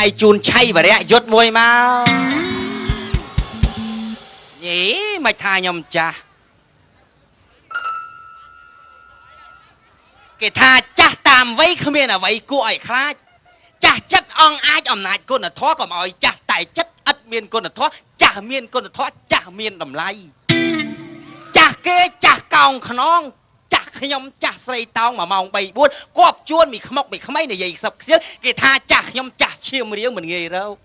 ai chun chay bà đấy dốt môi mau nhỉ mày tha nhom cha cái tha cha tam vây không biết là vậy cô ấy khai cha chất ong ai ong nại cô là thoát còn ơi cha tài chất ất miên cô là thoát cha miên cô là thoát cha miên đầm lay cha kê cha còng khnon cha nhom cha xây tao mà mong bay buôn cọp chuôn mì khmok mì khmay này vậy sập xiết cái tha cha nhom cha chiêm riêng mình nghề đâu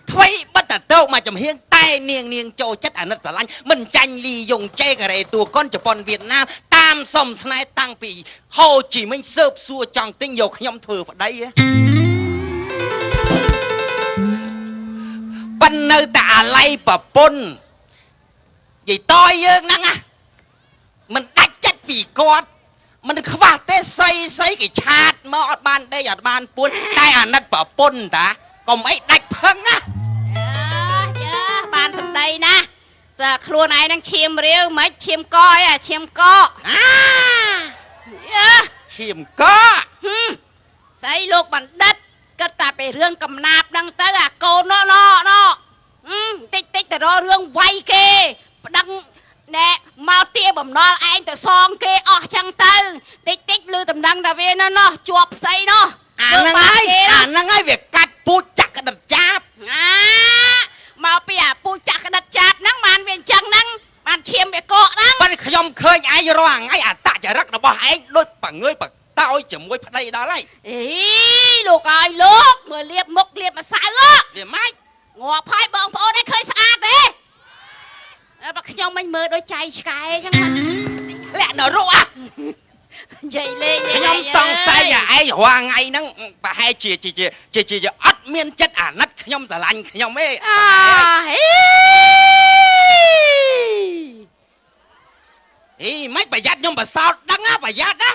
thôi bắt đầu đâu mà chồng hiên tay niềng trâu chất ảnh rất là lạnh mình tranh ly dùng che cái này tùa con Japan Việt Nam tam sòng này tăng bị Hồ Chí Minh sợp xua trong tinh dầu nhom thừa vào đây ban nơi tạ lay bà pôn vậy tôi năng à mình đánh chất vì con mình khva té xây cái chát mà ở ban đây ở ban pôn tay ảnh rất bà pôn ta còn mấy đánh phăng á ban sầm đây nè giờ khuôn này đang chiêm riêu mấy chiêm coi à chiêm co chiêm co xây luộc bằng đất cất ta về rương cầm nạp đang tới à cô nó tích từ đó rương vay kê đang nè mau tia bầm nó anh từ son kê chẳng tư tích lưu tầm đăng đà về nó chuột xây nó năng ai việc cắt pu chặt cái đập cháp mau bây giờ pu chặt cái đập cháp nắng màn viên trăng nắng màn chiêm về cọ nắng ban khom khơi ai roang ai tạ chả rắc là bỏ anh đôi bằng ngươi bằng tao chỉ môi đây đó này ý lục ơi lục mười liệp mục liệp mà sai á để mai ngọt phai bông phô đấy khơi sạch đi bác trong mình mơ đôi chay cái chẳng hạn lẹ nở rộ à dậy lên nhom song sai à ai hoàng ngày nắng bà hai chỉ ắt miên chất nát nhom giả lành nhom ấy ý mấy bà giặt nhom bà sao đắng á bà giặt á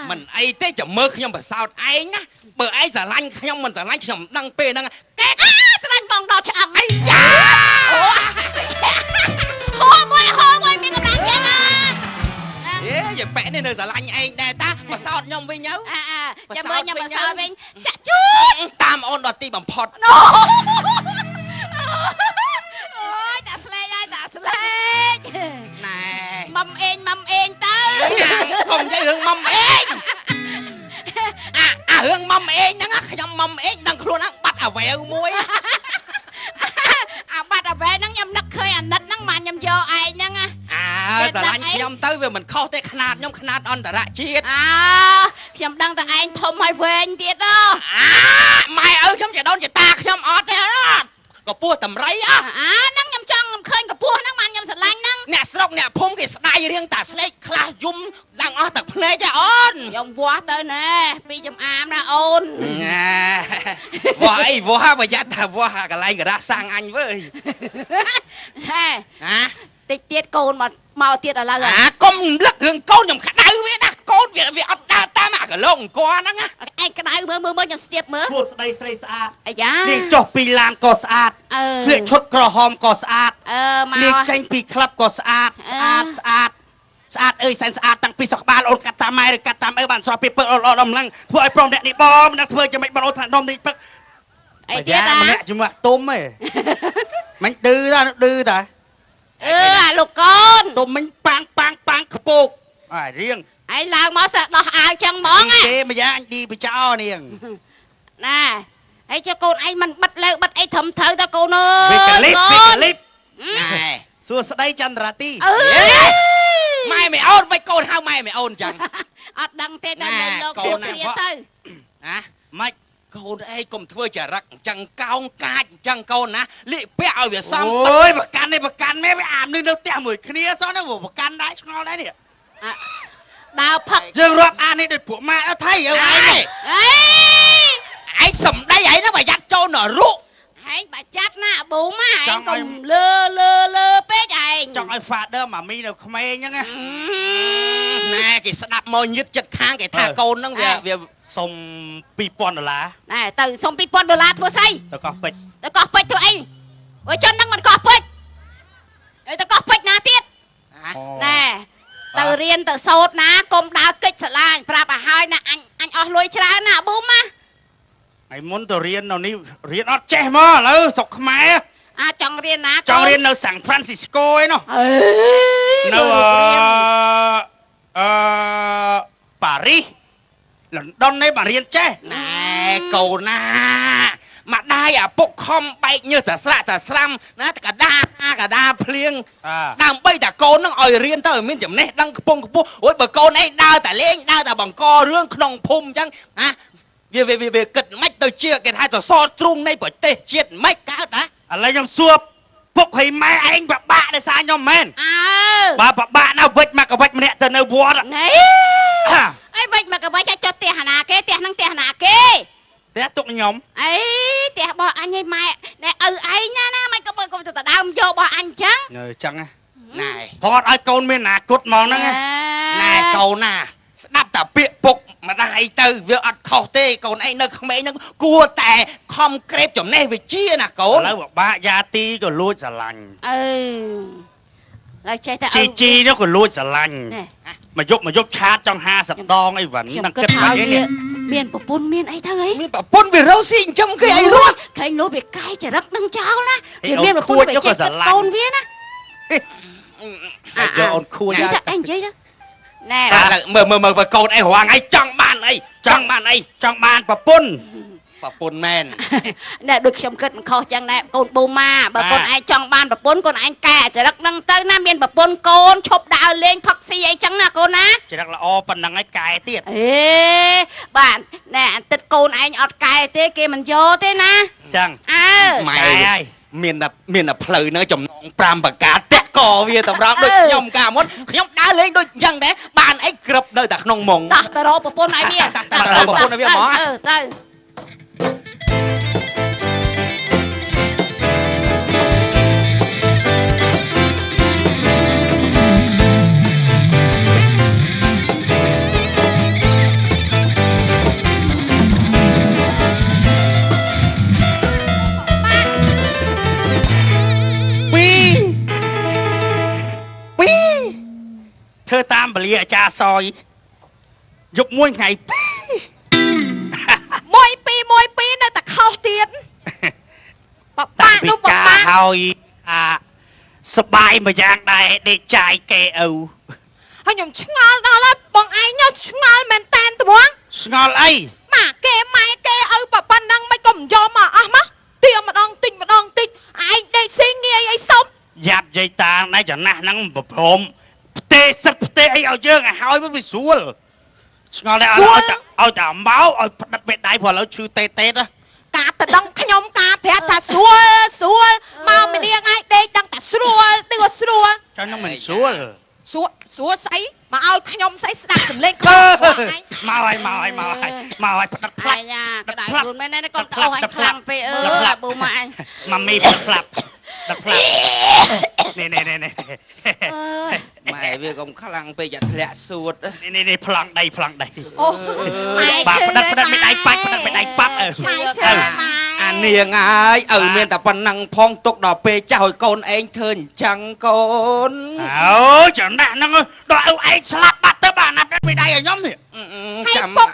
mình ai thế chẳng mơ nhom bà sao ai nhá bờ ai giả lành nhom mình giả lành nhom đăng pê đăng cái giả lành bằng đỏ chẳng ai da hô môi miếng cầm đắng kia giờ bẻ nên là giả lành anh nè ta mà sao nhom với nhau chả mơ nhom mà sao với chả chút tam ôn đọt ti bằng phật ôi ta slay này mâm ên tới cùng với hương mâm ên hương mâm ên nó nhom mâm ên đang luôn á bắt vẹo muối bắt vẹo nó nhom nấc khơi nấc nấc mà nhom vô ai nhăng giả lành nhom tới về mình khâu tới khăn nhom khăn on đã ra chết nhom đang thằng anh thôm hơi về anh tiệt đó mày ơi nhom chỉ đón chỉ ta nhom ọt thế đó có pua tầm rấy á nắng nhom trong khơi có pua nắng man nhom sạch lanh nắng nè sọc nè phun cái style riêng ta slay khla zum đang ở tập này cho ôn dòng vua tới nè pi chấm am ra ôn vua mà dắt ta vua cái này người ta sang anh với tịch tiết côn mà màu tiết là rồi con lắc hương côn nhom khát đau biết nè côn việc ta ta mà cái lồng qua nắng á anh cái đau mơ nhom stiệp mơ chuột đây xây sạch ai da liệt chọc pi lan có sạch liệt chốt cỏ hòm có sạch liệt tranh pi club có sạch sạch ơi sen sạch tăng pi sọc ba ôn cắt tam mai cắt tam ơi bạn sọ pi bơ ôn đầm lăng vừa ai prom đẹp đi bom đang vừa cho mấy bạn ôn thằng đom đi bơ ai tiết à mẹ chúng mà tôm ấy mình đưa ta lục con tôm mình pang khpok riêng anh làm món sợ đỏ áo chân món á thế mà giá anh đi với cháu nè nè hãy cho con anh mình bắt lên bắt anh thầm thở cho cô ơi về clip này xua đây chân ra ti mai mày ôn với cô hao mai mày ôn chẳng đăng tên là lên cô này thôi mày cô đây cùng thưa chả rắc chẳng cao ca chẳng câu ná lị bẹo về xong ôi bạc can mấy ảm nên đâu tèo mùi kia sao nó bạc can đấy ngon đấy nè đào phật dương rộp an ấy được của ma thấy ở ai anh sầm đây ấy nó phải dắt cho nó rú anh bà chắc nè bố má anh cùng lơ pết anh trong ai phạt đơ mà mi được không ai nhá nè cái đạp môi nhất chất khang cái thả côn nó về sông $2,000 này từ sông $2,000 thua say tao có bịch thôi anh ôi chân năng mình có bịch tao có bịch nè tiết nè ទៅរៀនទៅសូត្រណាកុំដើរកិច្ចសាលាប្រាប់ឲ្យហើយណាអញអស់លុយច្រើនណាប៊ូម៉ា ថ្ងៃមុនទៅរៀននៅនេះរៀនអត់ចេះមកឥឡូវស្រុកខ្មែរ ចង់រៀនណា ចង់រៀននៅសាំងហ្វ្រាន់ស៊ីស្កូឯនោះនៅប៉ារីសលន់ដុននេះបានរៀនចេះ ណែកូនណាមកដាយអាពុកខំបែកញើសតែស្រាក់តែស្រាំណាកដាភ្លៀងដើម្បីតែកូននឹងឲ្យរៀនទៅឲ្យមានចំណេះដឹងខ្ពង់ខ្ពស់អូយបើកូនឯងដើរតែលេងដើរតែបង្ករឿងក្នុងភូមិអញ្ចឹងណាវាគិតមិនទៅជាគេថាទៅសល់ទ្រូងនៃប្រទេសជាតិមិនកើតណា ឥឡូវខ្ញុំសួរពុកឲ្យម៉ែឯងបបាក់ដោយសារខ្ញុំមែន អើ បើបបាក់ណាវិចមកកវិចម្នាក់ទៅនៅវត្ត ណែអីវិចមកកវិចឲ្យចុះផ្ទះណាគេផ្ទះហ្នឹងផ្ទះណាគេ ផ្ទះទុកខ្ញុំ អីផ្ទះរបស់អញឲ្យម៉ែណែឪឯងណាមិនក៏បើកុំទៅដើមយករបស់អញចឹង នៅចឹង ណែ ផតឲ្យកូនមានអនាគតមកហ្នឹង ណែកូនណាស្ដាប់តែពាក្យពុកម្ដាយទៅវាអត់ខុសទេកូនឯងនៅក្មេងហ្នឹងគួរតែខំក្រេបចំណេះវិជ្ជាណាកូន ឥឡូវបបាក់យ៉ាទីក៏លួចស្រឡាញ់ ឡើយចេះតែ ជីនោះក៏លួចស្រឡាញ់មកយប់ឆាតចង់50ដងអីវ៉ាន់នឹងគិតមកនេះ មានប្រពន្ធមានអីទៅអី មានប្រពន្ធវារស់ស៊ីចិញ្ចឹមគេអីរត់ ឃើញនោះវាកាយចរិតនឹងចោលណាវាមានប្រពន្ធវាចេះគិតកូនវាណា យកអូនខួរយ៉ា អញនិយាយណែ មើលបើកូនឯងរងឯងចង់បានអីចង់បានប្រពន្ធមែន ណែដូចខ្ញុំគិតមិនខុសចឹងណែកូនប៊ូម៉ាបើកូនឯងចង់បានប្រពន្ធកូនឯងកែចរិតនឹងទៅណាមានប្រពន្ធកូនឈប់ដើរលេងផឹកស៊ីអីចឹងណាកូនណា ចរិតល្អប៉ុណ្ណឹងឯងកែទៀត អេបាទណែអន្តិតកូនឯងអត់កែទេគេមិនយកទេណា ចឹង អើ ម៉ែហើយមានតែផ្លូវហ្នឹងចំណង5ប្រការតាក់កវាតម្រង់ដូចខ្ញុំកាលមុនខ្ញុំដើរលេងដូចអញ្ចឹងដែរបានអីក្រឹបនៅតែក្នុងមុង តោះទៅរកប្រពន្ធឲ្យវា តោះទៅរកប្រពន្ធឲ្យវាហ្មង ទៅធ្វើតាមពលាអាចារ្យសយយប់មួយថ្ងៃ មួយពីរនៅតែខុសទៀតបបាក់នោះបបាក់ ហើយសបាយមួយយ៉ាងដែរដេកចាយគេឪ ហើយខ្ញុំឆ្ងល់ដល់ហើយបងឯងញ៉ោឆ្ងល់មែនតែនត្មង ឆ្ងល់អី ម៉ាគេម៉ែគេឪប៉ុណ្ណឹងមិនក៏មិនយកមកអស់មកទៀម្ដងតិចឯងដេកស៊ីងាយអីសុំ យ៉ាប់យាយតាណែចំណាស់ហ្នឹងប្រព្រមផ្ទេសិតផ្ទេអីឲ្យយើងឲ្យហើយវាស្រួលឆ្ងល់ដែរឲ្យតែមកឲ្យផ្ដិតមេដៃព្រោះឥឡូវឈឺតេតការទៅដឹងខ្ញុំការប្រាប់ថាស្រួលមកម្នាងឯងដេកដឹងតែស្រួលទៅស្រួល ចឹងហ្នឹងមិនស្រួល ស្រួលស្អីមកឲ្យខ្ញុំស្អីស្ដាប់សំឡេងខ្លួនឯង មកឲ្យផ្ដិតផ្លាប់ យ៉ាក្តៅខ្លួនមែនណាកូនប្អូនអញខ្លាំងពេកប៊ូម៉ាអញ ម៉ាមីផ្ដិតផ្លាប់នេះ ម៉ែវាកុំខ្លាំងពេកយ៉ាធ្លាក់សួត នេះប្លង់ដី អូម៉ែ បាទផ្ដិតមេដៃប៉ាច់ផ្ដិតមេដៃប៉ាប់ ម៉ែឈឺម៉ែ អានាងហើយឪមានតែប៉ុណ្ណឹងផងទុកដល់ពេលចាស់ឲ្យកូនឯងធ្វើអញ្ចឹងកូន អូចំណាស់ហ្នឹងដល់ឪឯងស្លាប់បាត់ទៅបាទណាប់មេដៃឲ្យខ្ញុំនេះ ចាំពុក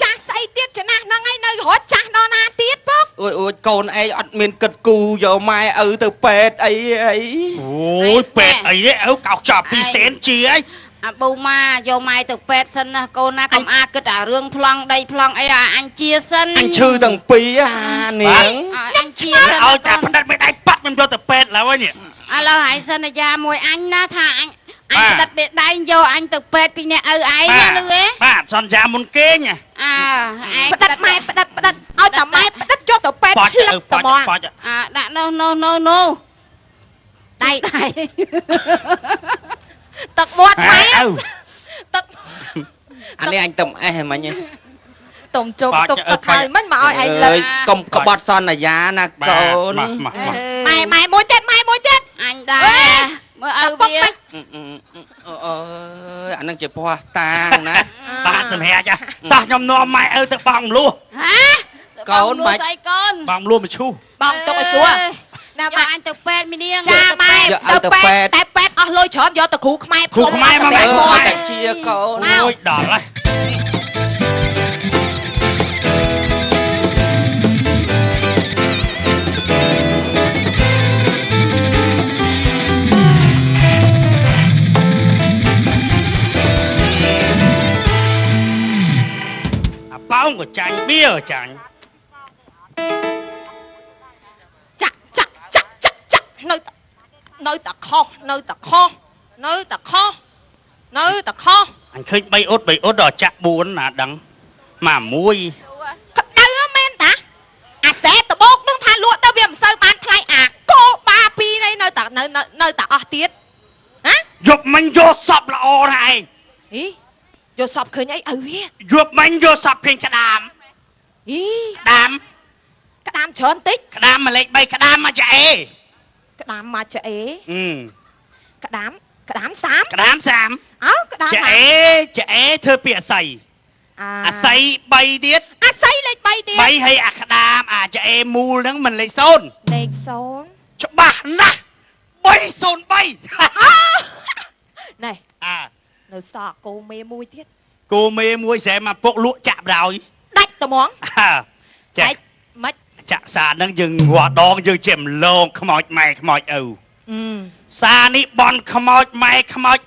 ចាស់ស្អីទៀតចំណាស់ហ្នឹងឯងនៅរត់ចាស់ដល់ណាទៀតពុក អូយកូនឯងអត់មានគិតគូយកម៉ែឪទៅពេទ្យអី អូយពេទ្យអីនេះឪកោសចាប់2សេនជាអី អាប៊ូម៉ាយកម៉ែទៅពេទ្យសិនណាកូនណាកុំអាគិតអារឿងប្លង់ដីប្លង់អីអញជាសិន អញឈឺទាំងពីរអានាង អញជាសិន ឲ្យតែផ្ដិតមេដៃប៉ាប់ខ្ញុំយកទៅពេទ្យឡើយនេះ ឥឡូវហើយសន្យាមួយអញណាថាអញផ្ដិតមេដៃយកអញទៅពេទ្យពីអ្នកឪឯងណាលឺទេ បាទសន្យាមុនគេញ ឯង ផ្ដិតម៉ែផ្ដិតឲ្យតែម៉ែផ្ដិតយកទៅពេទ្យ ប៉ាច់ ភ្លឹកតែហ្មង ប៉ាច់ ដាក់នោះ ដៃទឹកមាត់ម៉ែទឹក អានេះអញទំអេះមិញ ទុំជុំទុកទឹកហើយមិនមកឲ្យឯងលឹក កុំក្បត់សន្យាណាកូន ម៉ែមួយទៀតអញដែរមើលឪវា អើយអានឹងជាភ័ស្តុតាងណា បាទសម្រាប់ចាតោះខ្ញុំនាំម៉ែឪទៅបងមលូ កូនបាច់ស្អីកូន បងមលូមកឈូស បងទុកឲ្យស្រួល ណាម៉ែអញទៅពេទ្យមីនាង ចាម៉ែទៅពេទ្យតែពេទ្យអ ស់លុយច្រើនយកទៅគ្រូខ្មែរ គ្រូខ្មែរមក តែជាកូន អូយដល់ហើយអាប៉ោងក៏ចាញ់បៀចាញ់ ចាក់ចាក់ចាក់ចាក់ចាក់នៅតែខុសនៅតែខុសនៅតែខុសនៅតែខុស អញឃើញ3អ៊ុតដល់ចាក់4ណាដឹងមកមួយ ក្តៅមែនតាអាសេតបោកនឹងថាលក់ទៅវាមិនសូវបានថ្លៃអាកោបា2នេះនៅតែអស់ទៀតហ៎ យប់មិញយកសពល្អណាស់ឯង ហីយកសពឃើញអីឪវា យប់មិញយកសពឃើញក្តាម ហី ក្តាម ក្តាមច្រើនតិច ក្តាមមួយលេខ3ក្តាមមកចាអេ ក្តាមមកចអេ ក្តាម30 ក្តាម30 អើក្តាម ចាអេធ្វើពីអាស័យ អាស័យ3ទៀត អាស័យលេខ3ទៀត 3ហើយអាក្តាមអាចអេមូលហ្នឹងមិនលេខ0 លេខ0 ច្បាស់ណាស់303 ណែ អា នៅសក់គោមេមួយទៀត គោមេមួយស្រែមកពុកលក់ចាក់បដ ாய் ដាច់ត្មង ចា ដាច់មិន ចាក់សាហ្នឹងយើងរាល់ដងយើងជាមលងខ្មោចម៉ែខ្មោចឪ អឺ សានេះបនខ្មោចម៉ែខ្មោច